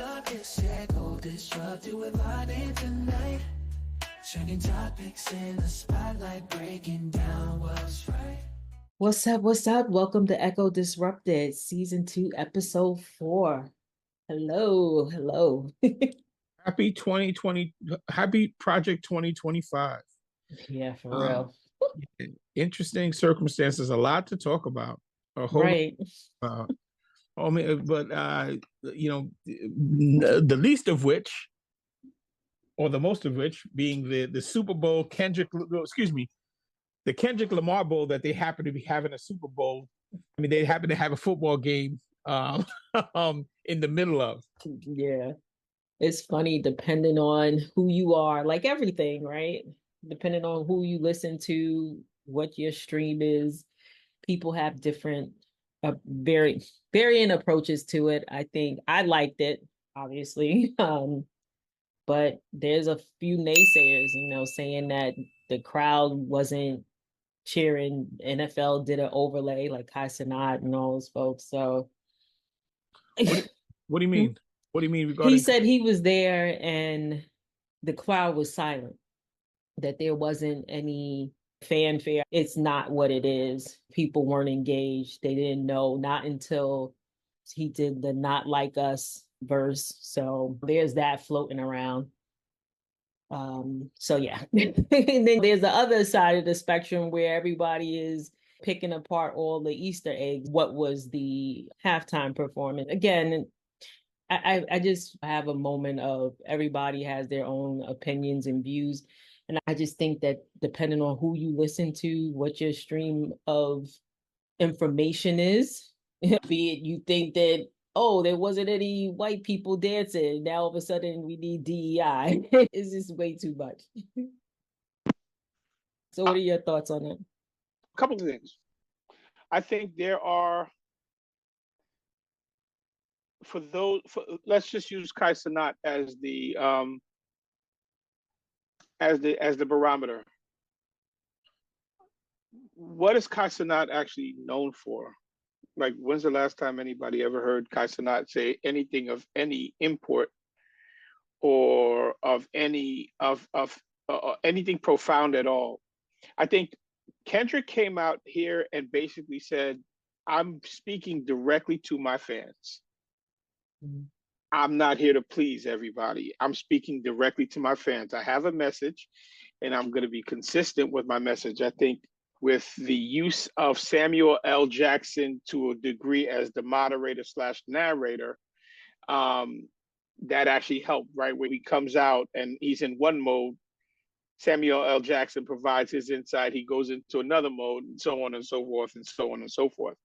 up, it's echo disrupt you with my name tonight. Trending topics in the spotlight, breaking down what's right. What's up? What's up? Welcome to Echo Disrupted, Season 2, Episode 4. Hello, hello. Happy 2020, happy Project 2025. Yeah, for Um, real. Interesting circumstances, a lot to talk about, a whole lot Right. about. I mean, but the least of which, or the most of which, being the Super Bowl the Kendrick Lamar Bowl that they happen to be having a Super Bowl. I mean, they happen to have a football game in the middle of. Yeah. It's funny depending on who you are, like everything, right? Depending on who you listen to, what your stream is, people have different, varying approaches to it. I think I liked it, obviously. But there's a few naysayers, saying that the crowd wasn't cheering. NFL did an overlay like Kai Cenat and all those folks. So What, what do you mean? What do you mean he regarding? said he was there and the crowd was silent, that there wasn't any fanfare. It's not what it is. People weren't engaged. They didn't know, not until he did the Not Like Us verse. So there's that floating around. So yeah. And then there's the other side of the spectrum where everybody is picking apart all the Easter eggs. What was the halftime performance? Again, I just have a moment of everybody has their own opinions and views. And I just think that depending on who you listen to, what your stream of information is, be it you think that, oh, there wasn't any white people dancing, now all of a sudden we need DEI. It's just way too much. So what are your thoughts on that? A couple of things. I think there are, let's just use Kai Cenat as the barometer. What is Kai Cenat actually known for? Like, when's the last time anybody ever heard Kai Cenat say anything of any import or of anything profound at all? I think Kendrick came out here and basically said, I'm speaking directly to my fans. Mm-hmm. I'm not here to please everybody. I'm speaking directly to my fans. I have a message and I'm going to be consistent with my message. I think with the use of Samuel L. Jackson to a degree as the moderator / narrator, that actually helped, right? When he comes out and he's in one mode, Samuel L. Jackson provides his insight. He goes into another mode and so on and so forth and so on and so forth.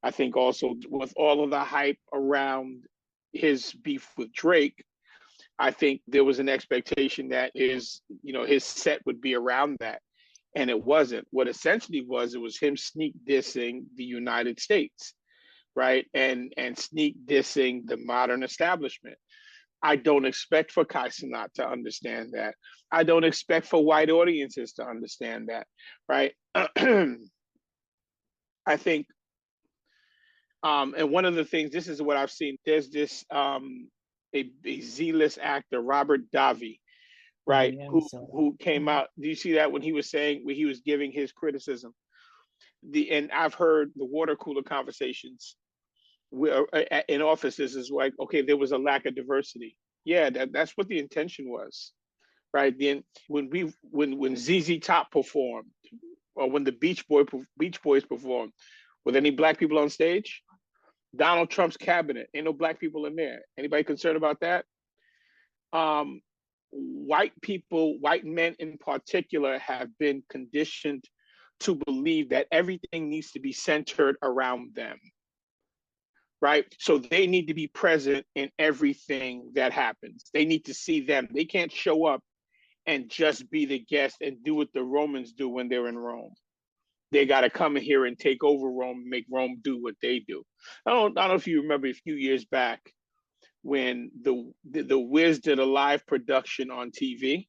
I think also with all of the hype around his beef with Drake, I think there was an expectation that his set would be around that. And it wasn't. What essentially it was him sneak dissing the United States, right? And sneak dissing the modern establishment. I don't expect for Kai Cenat to understand that. I don't expect for white audiences to understand that, right? I think, and one of the things, this is what I've seen, there's this, a Z-list actor, Robert Davi, right? Who came out, do you see that when he was giving his criticism? And I've heard the water cooler conversations in offices is like, okay, there was a lack of diversity. Yeah, that's what the intention was, right? Then when ZZ Top performed, or when the Beach Boys performed, were there any black people on stage? Donald Trump's cabinet, ain't no black people in there. Anybody concerned about that? White people, white men in particular, have been conditioned to believe that everything needs to be centered around them. Right? So they need to be present in everything that happens. They need to see them. They can't show up and just be the guest and do what the Romans do when they're in Rome. They got to come here and take over Rome, make Rome do what they do. I don't know if you remember a few years back when the Wiz did a live production on TV.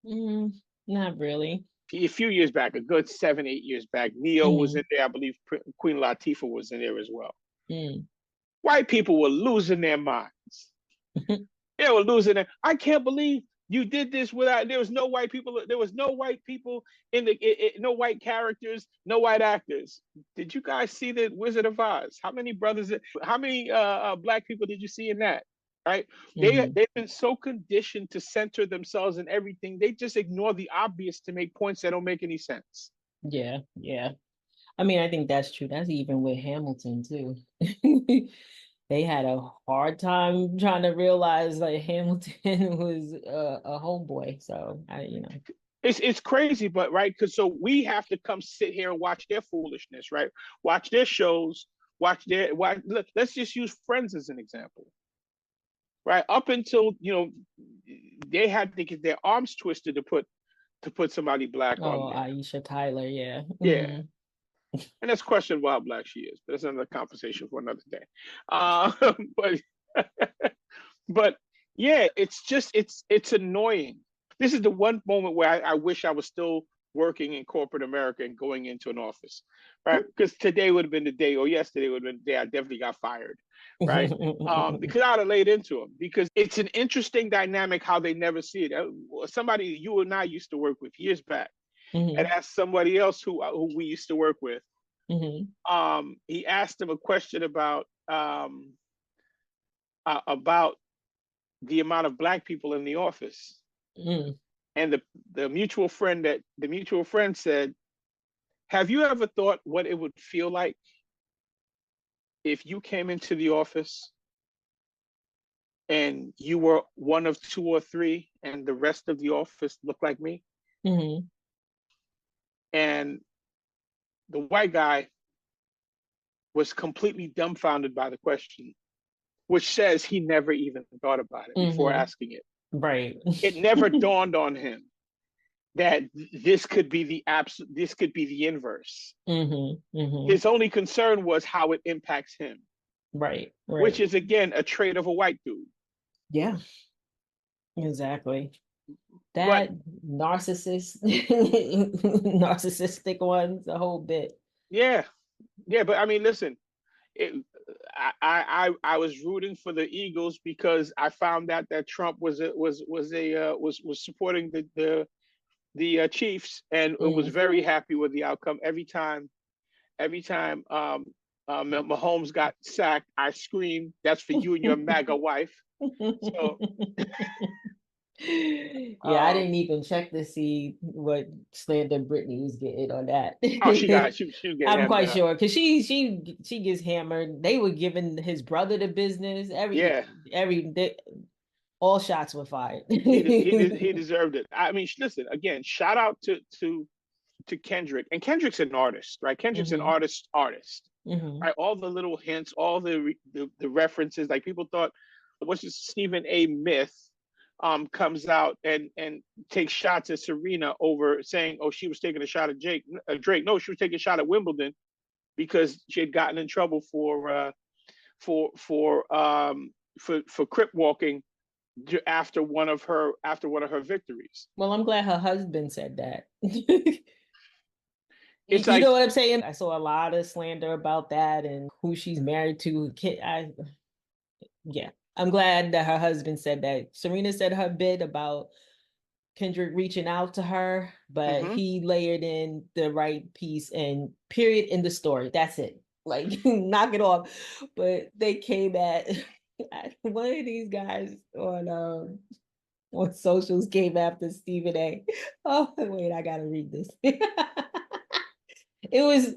Not really. A few years back, a good 7-8 years back, Neo was in there. I believe Queen Latifah was in there as well. white people were losing their minds. They were losing it. I can't believe you did this without. There was no white people. There was no white people in the. No white characters. No white actors. Did you guys see the Wizard of Oz? How many brothers? How many black people did you see in that? Right? They've been so conditioned to center themselves in everything. They just ignore the obvious to make points that don't make any sense. Yeah, yeah. I mean, I think that's true. That's even with Hamilton too. They had a hard time trying to realize like Hamilton was a homeboy. So It's crazy, but right, because so we have to come sit here and watch their foolishness, right? Watch their shows, look. Let's just use Friends as an example, right? Up until they had to get their arms twisted to put somebody black on there. Aisha Tyler, yeah. Yeah. And that's questionable how black she is, but that's another conversation for another day. But yeah, it's annoying. This is the one moment where I wish I was still working in corporate America and going into an office, right? Because today would have been the day, or yesterday would have been the day I definitely got fired, right? Because I'd have laid into them. Because it's an interesting dynamic how they never see it. Somebody you and I used to work with years back, and asked somebody else who we used to work with. He asked him a question about the amount of black people in the office. And the mutual friend said, "Have you ever thought what it would feel like if you came into the office and you were one of two or three and the rest of the office looked like me?" And the white guy was completely dumbfounded by the question, which says he never even thought about it before asking it. Right. It never dawned on him that this could be the inverse. His only concern was how it impacts him. Right. Which is again a trait of a white dude. Yeah. Exactly. That narcissistic ones, the whole bit. Yeah. But I mean, listen, I was rooting for the Eagles because I found out that Trump was supporting the Chiefs, and was very happy with the outcome. Every time Mahomes got sacked, I screamed, "That's for you and your MAGA wife." So. Yeah, I didn't even check to see what slander Brittany was getting on that. Oh, she was getting I'm quite hammered. sure because she gets hammered. They were giving his brother the business. All shots were fired. he deserved it. I mean, listen, again, shout out to Kendrick, and Kendrick's an artist, right? Kendrick's an artist, right? All the little hints, all the references, like people thought, what's this Stephen A. Myth comes out and takes shots at Serena over saying, oh, she was taking a shot at Drake. No, she was taking a shot at Wimbledon because she had gotten in trouble for crip walking after one of her victories. Well, I'm glad her husband said that. It's you know what I'm saying? I saw a lot of slander about that and who she's married to. I'm glad that her husband said that. Serena said her bit about Kendrick reaching out to her, but he layered in the right piece and period in the story. That's it. Like, knock it off. But they came at one of these guys on socials came after Stephen A. Oh, wait, I gotta read this. It was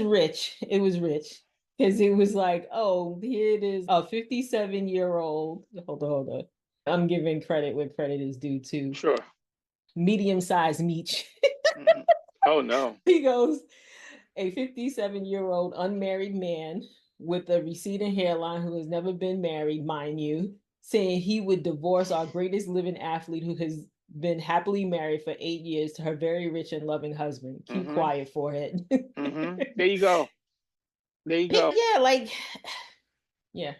rich. It was rich. Because it was like, oh, here it is, a 57-year-old. Hold on. I'm giving credit where credit is due too. Sure. Medium-sized Meech. Oh, no. He goes, a 57-year-old unmarried man with a receding hairline who has never been married, mind you, saying he would divorce our greatest living athlete who has been happily married for 8 years to her very rich and loving husband. Keep quiet, forehead. There you go. Yeah,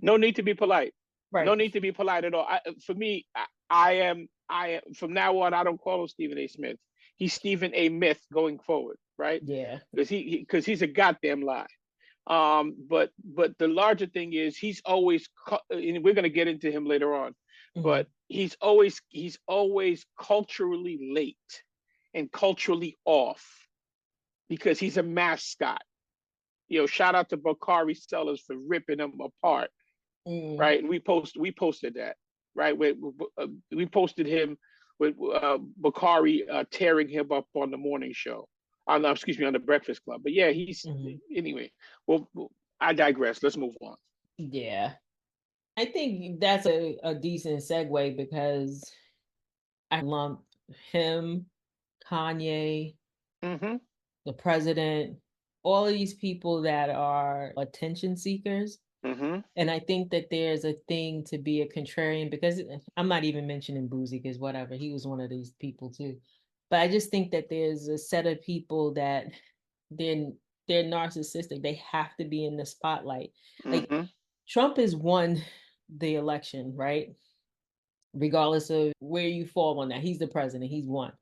No need to be polite. Right. No need to be polite at all. For me, I am from now on, I don't call him Stephen A. Smith. He's Stephen A. Myth going forward, right? Yeah. Because he's a goddamn lie. But the larger thing is he's always, and we're going to get into him later on, but he's always culturally late and culturally off because he's a mascot. Shout out to Bakari Sellers for ripping him apart, right? And we posted that, right? We posted him with Bakari tearing him up on the morning show, on the Breakfast Club. But yeah, he's anyway. Well, I digress. Let's move on. Yeah, I think that's a decent segue because I lump him, Kanye, the president, all of these people that are attention seekers. And I think that there's a thing to be a contrarian, because I'm not even mentioning Boozy because whatever, he was one of these people too. But I just think that there's a set of people that they're narcissistic. They have to be in the spotlight. Like Trump has won the election, right? Regardless of where you fall on that, he's the president. He's won.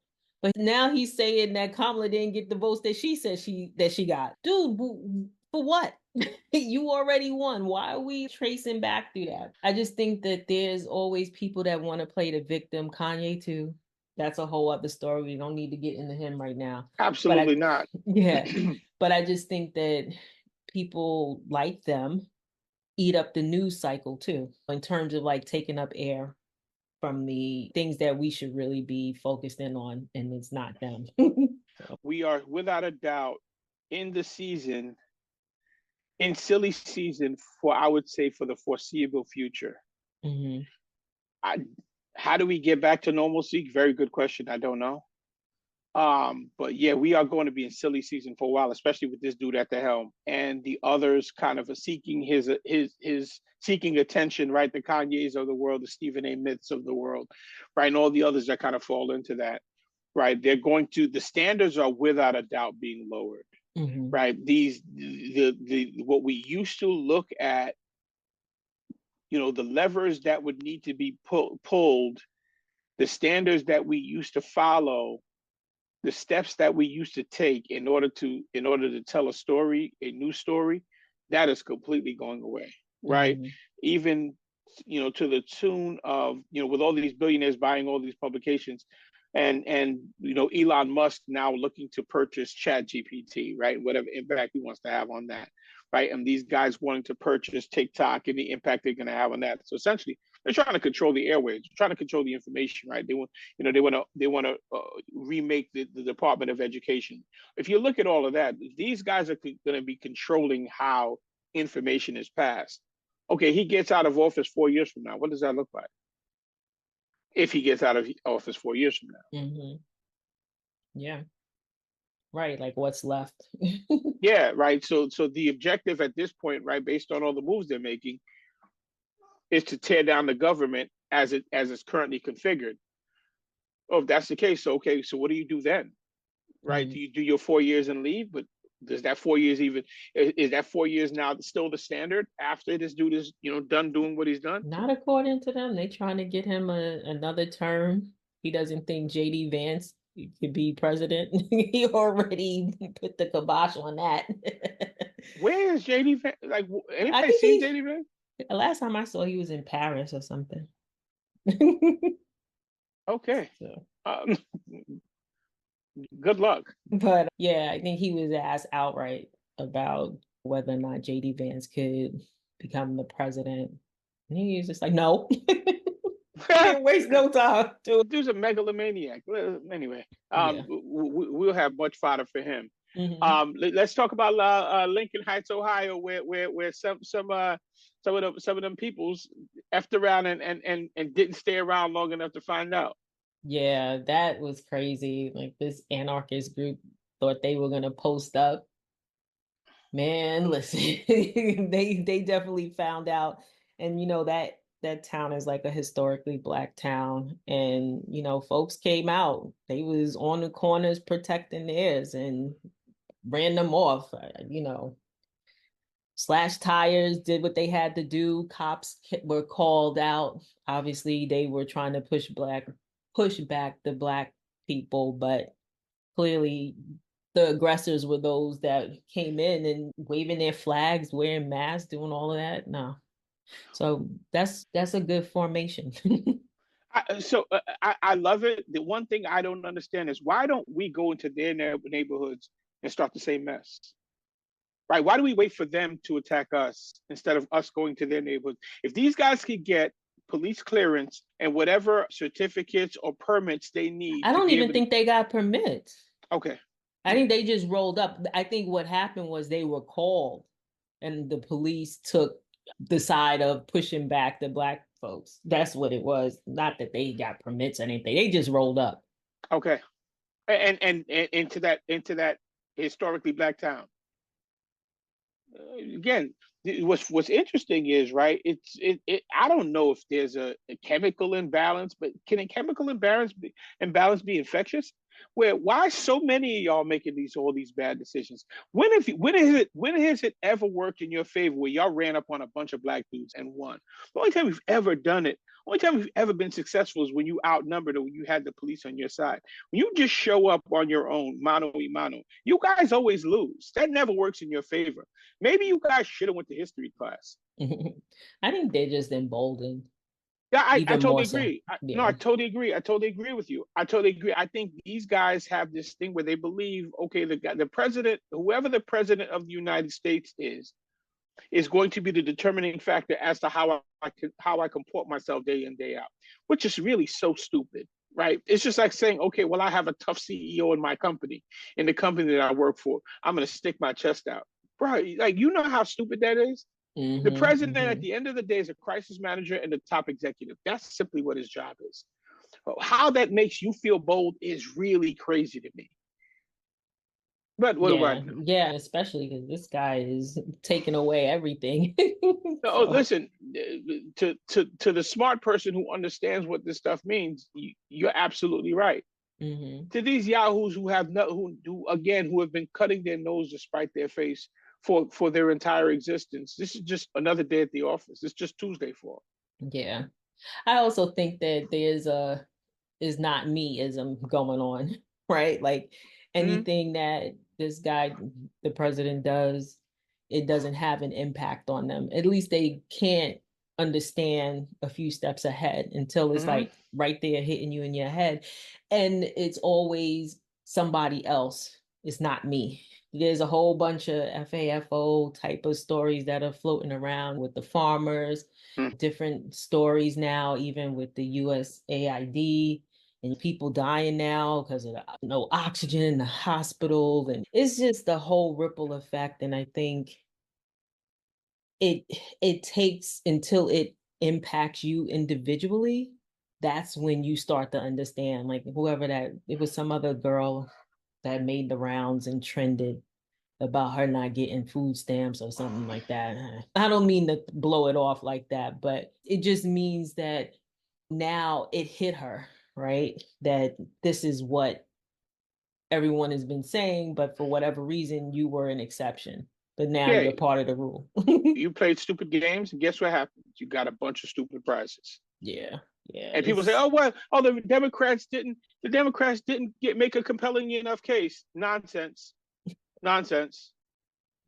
But now he's saying that Kamala didn't get the votes that she said she got. Dude, for what? You already won. Why are we tracing back through that? I just think that there's always people that want to play the victim. Kanye too. That's a whole other story. We don't need to get into him right now. Absolutely not. Yeah. But I just think that people like them eat up the news cycle too, in terms of like taking up air from the things that we should really be focused in on, and it's not them. So. We are without a doubt in silly season for, I would say, for the foreseeable future. How do we get back to normalcy? Very good question. I don't know. But yeah, we are going to be in silly season for a while, especially with this dude at the helm and the others kind of seeking his seeking attention, right? The Kanyes of the world, the Stephen A. Smiths of the world, right? And all the others that kind of fall into that, right? The standards are without a doubt being lowered, right? What we used to look at, the levers that would need to be pulled, the standards that we used to follow, the steps that we used to take in order to tell a new story, that is completely going away, right? Even to the tune of with all these billionaires buying all these publications, and Elon Musk now looking to purchase ChatGPT, right? Whatever impact he wants to have on that, right? And these guys wanting to purchase TikTok and the impact they're going to have on that. So essentially, they're trying to control the airwaves, trying to control the information, right? They want to remake the Department of Education. If you look at all of that, these guys are going to be controlling how information is passed. Okay, he gets out of office 4 years from now. What does that look like? If he gets out of office 4 years from now. Yeah. Right, like what's left. Yeah, right. So the objective at this point, right, based on all the moves they're making, is to tear down the government as it's currently configured. Oh, if that's the case, so okay, so what do you do then? Right? Do you do your 4 years and leave? But does that 4 years is that 4 years now still the standard after this dude is done doing what he's done? Not according to them. They trying to get him another term. He doesn't think JD Vance could be president. He already put the kibosh on that. Where is JD Vance? Like, anybody seen JD Vance? Last time I saw, he was in Paris or something. Okay. So. Good luck. But yeah, I think he was asked outright about whether or not JD Vance could become the president. And he was just like, no. Can't waste no time. Dude's a megalomaniac. Anyway, we'll have much fodder for him. Let's talk about Lincoln Heights, Ohio, where some of them peoples effed around and didn't stay around long enough to find out. Yeah, that was crazy. Like, this anarchist group thought they were gonna post up. Man, listen, they definitely found out. And that town is like a historically Black town, and folks came out. They was on the corners protecting theirs and ran them off. Slashed tires, did what they had to do. Cops were called out. Obviously, they were trying to push back the Black people, but clearly the aggressors were those that came in and waving their flags, wearing masks, doing all of that. No. So that's a good formation. I love it. The one thing I don't understand is why don't we go into their neighborhoods and start the same mess? Right? Why do we wait for them to attack us instead of us going to their neighborhoods? If these guys could get police clearance and whatever certificates or permits they need I to don't be even able think they got permits. Okay. I think they just rolled up. I think what happened was they were called and the police took the side of pushing back the Black folks. That's what it was. Not that they got permits or anything. They just rolled up. Okay. And into that historically Black town. Again, what's interesting is, right, I don't know if there's a chemical imbalance, but can a chemical imbalance be infectious? Why so many of y'all making all these bad decisions? When has it ever worked in your favor where y'all ran up on a bunch of Black dudes and won? The only time we've ever done it, only time we've ever been successful is when you outnumbered or when you had the police on your side. When you just show up on your own, mano y mano, you guys always lose. That never works in your favor. Maybe you guys should have went to history class. I think they're just emboldened. Yeah, I totally so. agree. Yeah. No, I totally agree. I totally agree with you. I totally agree. I think these guys have this thing where they believe, okay, the president, whoever the president of the United States is going to be the determining factor as to how I comport myself day in, day out, which is really so stupid, right? It's just like saying, okay, well, I have a tough CEO in my company, in the company that I work for. I'm going to stick my chest out. Bro, like, you know how stupid that is? The president, at the end of the day, is a crisis manager and the top executive. That's simply what his job is. How that makes you feel bold is really crazy to me. But what do I know? Yeah, especially because this guy is taking away everything. No, listen, to the smart person who understands what this stuff means, you're absolutely right. To these yahoos who have who have been cutting their nose to spite their face for their entire existence, this is just another day at the office. It's just Tuesday for them. Yeah, I also think that there's is not me-ism going on, right? Like anything that this guy, the president, does, it doesn't have an impact on them. At least they can't understand a few steps ahead until it's like right there hitting you in your head. And it's always somebody else. It's not me. There's a whole bunch of FAFO type of stories that are floating around with the farmers, different stories now, even with the USAID and people dying now because of no oxygen in the hospital. And it's just the whole ripple effect. And I think it takes until it impacts you individually. That's when you start to understand, like whoever that, it was some other girl that made the rounds and trended about her not getting food stamps or something like that. I don't mean to blow it off like that, but it just means that now it hit her, right? That this is what everyone has been saying, but for whatever reason, you were an exception. But now you're part of the rule. You played stupid games, and guess what happens? You got a bunch of stupid prizes. Yeah. And people say, "Oh, well, the Democrats didn't make a compelling enough case." Nonsense.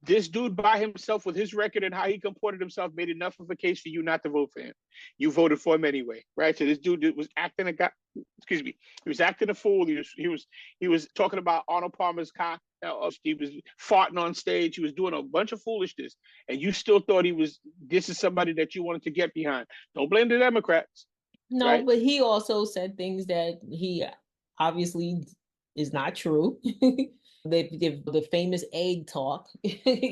This dude by himself, with his record and how he comported himself, made enough of a case for you not to vote for him. You voted for him anyway, right? So this dude was acting he was acting a fool. He was talking about Arnold Palmer's cock. He was farting on stage. He was doing a bunch of foolishness, and you still thought this is somebody that you wanted to get behind. Don't blame the Democrats. No, right? But he also said things that he obviously is not true. The famous egg talk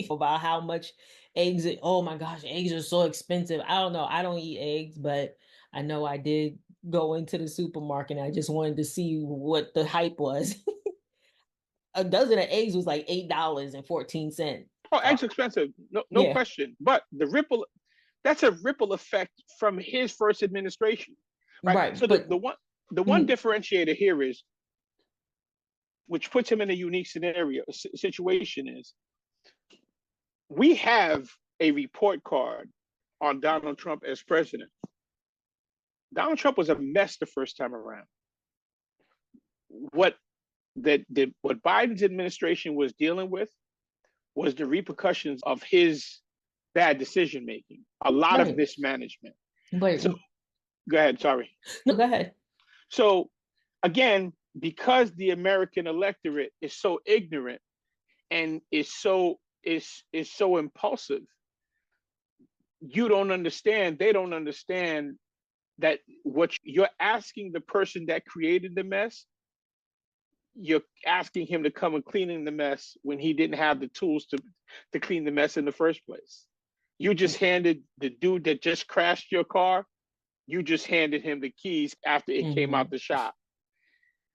about how much eggs, oh my gosh, eggs are so expensive. I don't know. I don't eat eggs, but I know I did go into the supermarket and I just wanted to see what the hype was. A dozen of eggs was like $8.14. Oh, eggs are expensive. No question. But that's a ripple effect from his first administration. Right. So but the one differentiator here is, which puts him in a unique situation is, we have a report card on Donald Trump as president. Donald Trump was a mess the first time around. What that what Biden's administration was dealing with was the repercussions of his bad decision making, a lot of Right. mismanagement. But So go ahead, sorry. no, go ahead. So again, because the American electorate is so ignorant and is so impulsive, you don't understand, they don't understand that what you're asking the person that created the mess, you're asking him to come and clean the mess when he didn't have the tools to clean the mess in the first place. You just handed the dude that just crashed your car, you just handed him the keys after it came out the shop.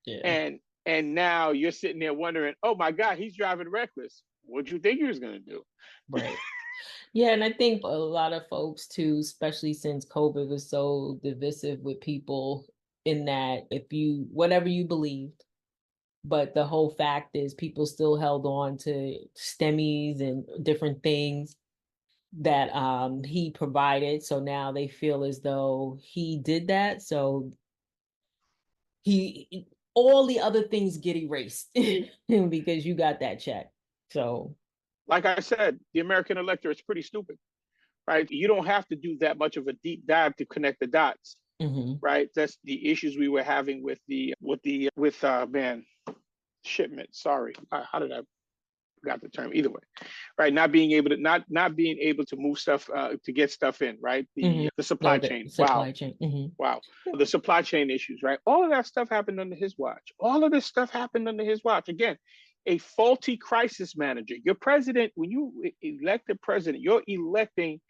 Yeah. And now you're sitting there wondering, oh my God, he's driving reckless. What'd you think he was gonna do? Right. Yeah, and I think a lot of folks too, especially since COVID was so divisive with people, in that if you, whatever you believed, but the whole fact is people still held on to STEMIs and different things that he provided. So now they feel as though he did that. So he, all the other things get erased because you got that check. So like I said, the American electorate is pretty stupid, right? You don't have to do that much of a deep dive to connect the dots, right? That's the issues we were having with shipment. Sorry, how did I forgot the term? Either way, right? Not being able to move stuff to get stuff in, right? The supply chain. Supply chain. Wow. The supply chain issues, right? All of that stuff happened under his watch. All of this stuff happened under his watch. Again, a faulty crisis manager. Your president, when you elect a president, you're electing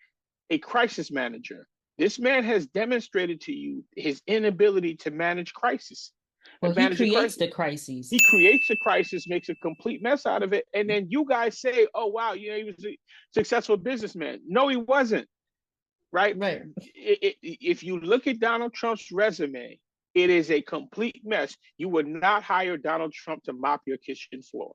a crisis manager. This man has demonstrated to you his inability to manage crisis. Well, he creates the crises. He creates a crisis, makes a complete mess out of it, and then you guys say, "Oh wow, you know, he was a successful businessman." No, he wasn't. Right? Right. If you look at Donald Trump's resume, it is a complete mess. You would not hire Donald Trump to mop your kitchen floor.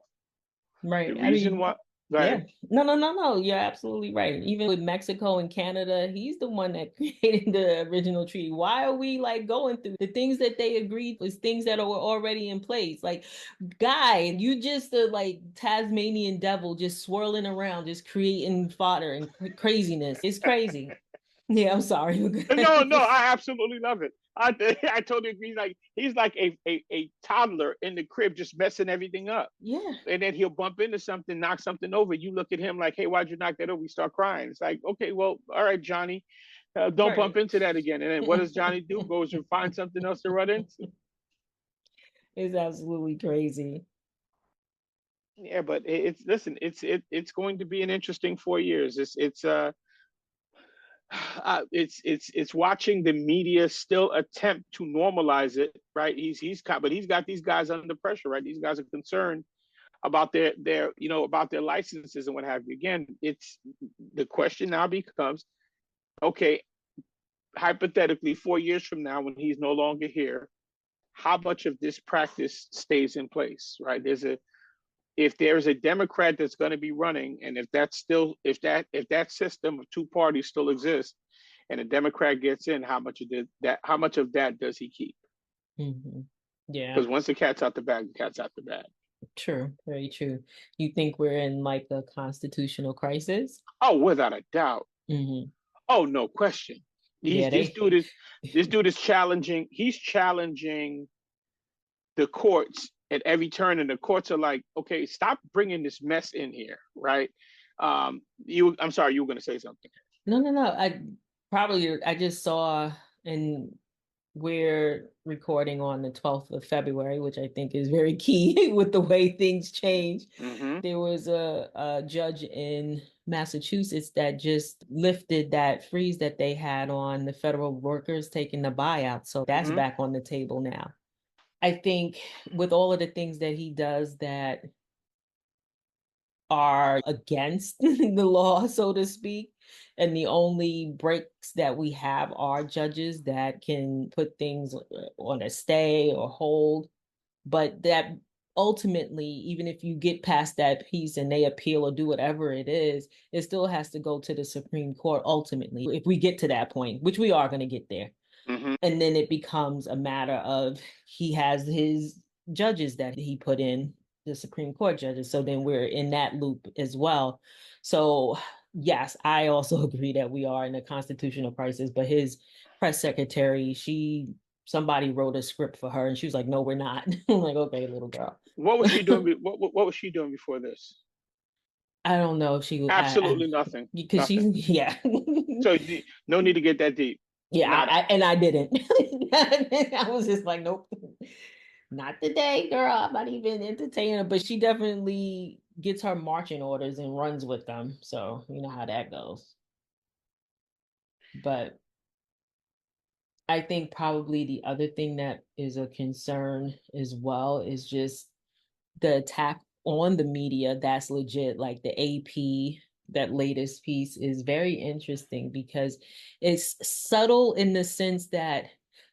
Right. The reason why. Yeah. No. You're absolutely right. Even with Mexico and Canada, he's the one that created the original treaty. Why are we like going through the things that they agreed was things that were already in place? Like, guy, you just a like Tasmanian devil just swirling around, just creating fodder and craziness. It's crazy. Yeah, I'm sorry. No, I absolutely love it. I totally agree. He's like a toddler in the crib just messing everything up. Yeah. And then he'll bump into something, knock something over. You look at him like, hey, why'd you knock that over? We start crying. It's like, okay, well, all right, Johnny, don't bump into that again. And then what does Johnny do? Goes and finds something else to run into. It's absolutely crazy. Yeah, but it's going to be an interesting 4 years. It's watching the media still attempt to normalize it, right? But he's got these guys under pressure, right? These guys are concerned about their about their licenses and what have you. Again, it's the question now becomes, okay, hypothetically, 4 years from now, when he's no longer here, how much of this practice stays in place, right? If there's a Democrat that's going to be running, and if that system of two parties still exists, and a Democrat gets in, how much of that does he keep? Yeah. Because once the cat's out the bag, the cat's out the bag. True, very true. You think we're in like a constitutional crisis? Oh, without a doubt. Oh, no question. This dude is challenging. He's challenging the courts at every turn, and the courts are like, okay, stop bringing this mess in here, right? I'm sorry, you were going to say something. No. I just saw, and we're recording on the 12th of February, which I think is very key with the way things change. There was a judge in Massachusetts that just lifted that freeze that they had on the federal workers taking the buyout. So that's back on the table now. I think with all of the things that he does that are against the law, so to speak, and the only breaks that we have are judges that can put things on a stay or hold, but that ultimately, even if you get past that piece and they appeal or do whatever it is, it still has to go to the Supreme Court ultimately, if we get to that point, which we are going to get there. And then it becomes a matter of he has his judges that he put in, the Supreme Court judges. So then we're in that loop as well. So yes, I also agree that we are in a constitutional crisis, but his press secretary, somebody wrote a script for her and she was like, no, we're not. I'm like, okay, little girl. What was she doing? What was she doing before this? I don't know if she Absolutely nothing. Because she's yeah. So no need to get that deep. Yeah, I didn't. I was just like, nope, not today, girl. I'm not even entertaining her. But she definitely gets her marching orders and runs with them. So you know how that goes. But I think probably the other thing that is a concern as well is just the attack on the media. That's legit. Like the AP, that latest piece is very interesting because it's subtle in the sense that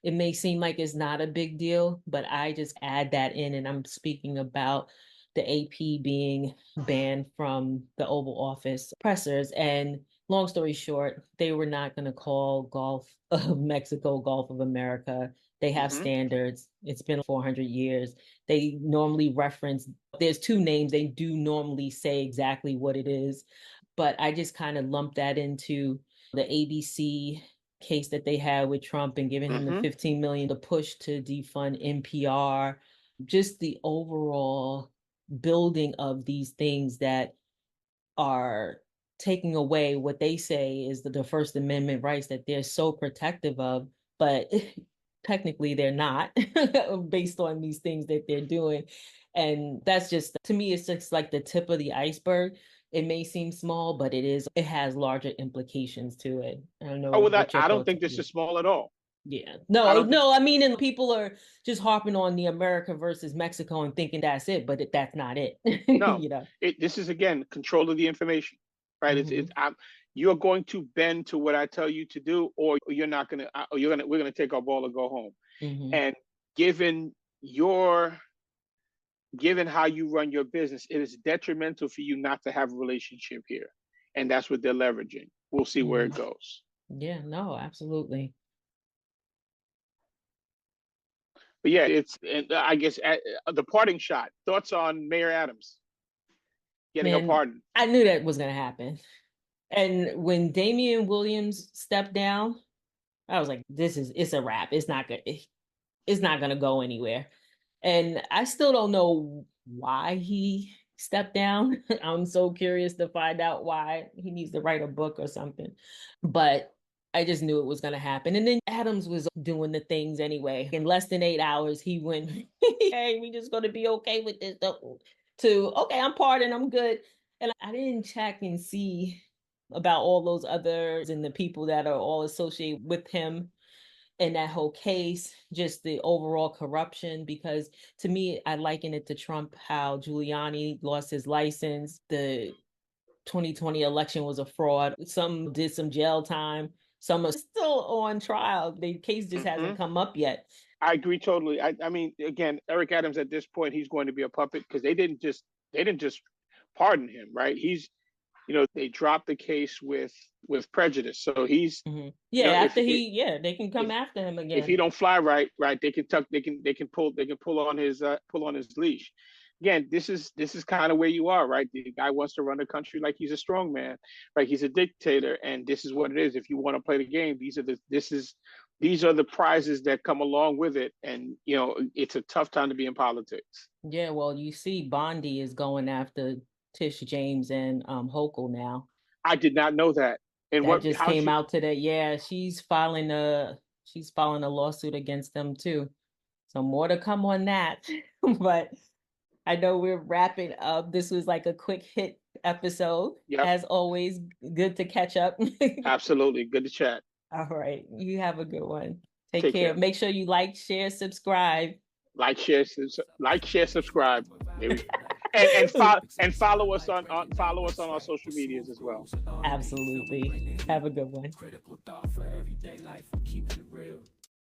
it may seem like it's not a big deal, but I just add that in, and I'm speaking about the AP being banned from the Oval Office pressers. And long story short, they were not going to call Gulf of Mexico Gulf of America. They have standards. It's been 400 years. They normally reference, there's two names. They do normally say exactly what it is. But I just kind of lumped that into the ABC case that they had with Trump and giving him the 15 million to push to defund NPR. Just the overall building of these things that are taking away what they say is the First Amendment rights that they're so protective of, but technically they're not based on these things that they're doing. And that's just, to me, it's just like the tip of the iceberg. It may seem small, but it has larger implications to it. I don't know. Oh, well, I don't think this is small at all. Yeah. No, I mean, and people are just harping on the America versus Mexico and thinking that's it, but that's not it. No, you know, this is, again, control of the information, right? You're going to bend to what I tell you to do, or you're not going to, we're going to take our ball and go home. And given how you run your business, it is detrimental for you not to have a relationship here. And that's what they're leveraging. We'll see where it goes. Yeah, no, absolutely. But yeah, I guess the parting shot. Thoughts on Mayor Adams getting a pardon? I knew that was going to happen. And when Damian Williams stepped down, I was like, it's a wrap. It's not going to go anywhere. And I still don't know why he stepped down. I'm so curious to find out why. He needs to write a book or something. But I just knew it was going to happen. And then Adams was doing the things anyway. In less than 8 hours, he went, hey, we just going to be okay with this, to, okay, I'm pardoned, I'm good. And I didn't check and see about all those others and the people that are all associated with him in that whole case, just the overall corruption, because to me, I liken it to Trump, how Giuliani lost his license. The 2020 election was a fraud. Some did some jail time. Some are still on trial. The case just hasn't come up yet. I agree totally. I mean, again, Eric Adams at this point, he's going to be a puppet because they didn't just pardon him, right? They dropped the case with prejudice. So he's they can come after him again. If he don't fly right, they can pull on his leash. Again, this is kind of where you are, right? The guy wants to run the country like he's a strong man, right? He's a dictator, and this is what it is. If you want to play the game, these are the prizes that come along with it, and it's a tough time to be in politics. Yeah, well, you see, Bondi is going after Tish James and Hochul now. I did not know that. And that just came out today. Yeah, she's filing a lawsuit against them too. So more to come on that. But I know we're wrapping up. This was like a quick hit episode. Yep. As always, good to catch up. Absolutely. Good to chat. All right. You have a good one. Take care. Make sure you like, share, subscribe. Like, share, subscribe. and follow us on our social medias as well. Absolutely. Have a good one. Critical thought for everyday life. Keeping it real.